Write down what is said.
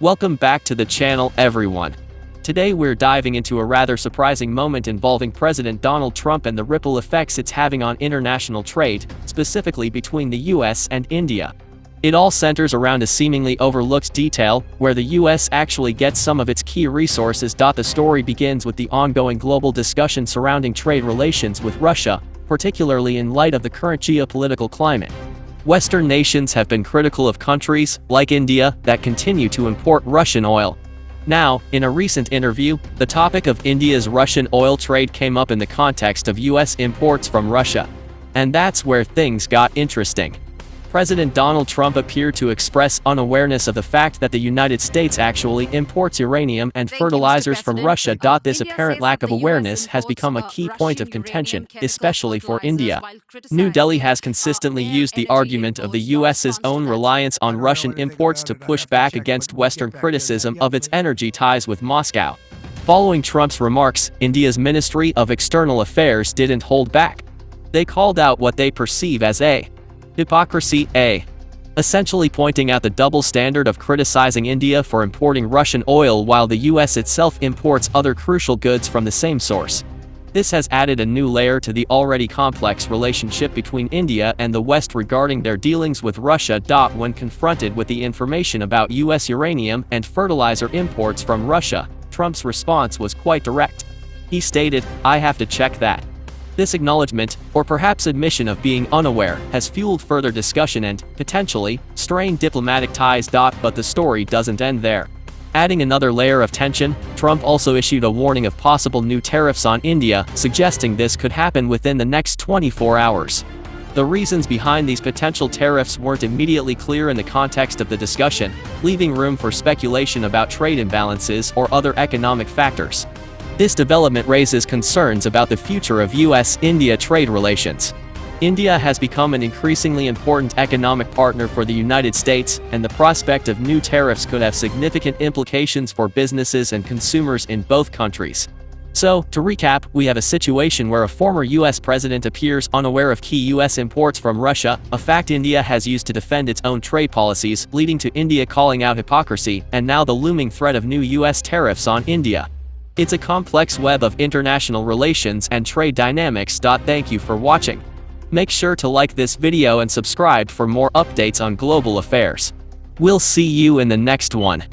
Welcome back to the channel, everyone. Today we're diving into a rather surprising moment involving President Donald Trump and the ripple effects it's having on international trade, specifically between the US and India. It all centers around a seemingly overlooked detail, where the US actually gets some of its key resources. The story begins with the ongoing global discussion surrounding trade relations with Russia, particularly in light of the current geopolitical climate. Western nations have been critical of countries, like India, that continue to import Russian oil. Now, in a recent interview, the topic of India's Russian oil trade came up in the context of US imports from Russia. And that's where things got interesting. President Donald Trump appeared to express unawareness of the fact that the United States actually imports uranium and fertilizers from Russia. This apparent lack of awareness has become a key point of contention, especially for India. New Delhi has consistently used the argument of the US's own reliance on Russian imports to push back against Western criticism of its energy ties with Moscow. Following Trump's remarks, India's Ministry of External Affairs didn't hold back. They called out what they perceive as a hypocrisy, essentially pointing out the double standard of criticizing India for importing Russian oil while the US itself imports other crucial goods from the same source. This has added a new layer to the already complex relationship between India and the West regarding their dealings with Russia. When confronted with the information about US uranium and fertilizer imports from Russia, Trump's response was quite direct. He stated, "I have to check that." This acknowledgement, or perhaps admission of being unaware, has fueled further discussion and, potentially, strained diplomatic ties. But the story doesn't end there. Adding another layer of tension, Trump also issued a warning of possible new tariffs on India, suggesting this could happen within the next 24 hours. The reasons behind these potential tariffs weren't immediately clear in the context of the discussion, leaving room for speculation about trade imbalances or other economic factors. This development raises concerns about the future of US-India trade relations. India has become an increasingly important economic partner for the United States, and the prospect of new tariffs could have significant implications for businesses and consumers in both countries. So, to recap, we have a situation where a former US president appears unaware of key US imports from Russia, a fact India has used to defend its own trade policies, leading to India calling out hypocrisy, and now the looming threat of new US tariffs on India. It's a complex web of international relations and trade dynamics. Thank you for watching. Make sure to like this video and subscribe for more updates on global affairs. We'll see you in the next one.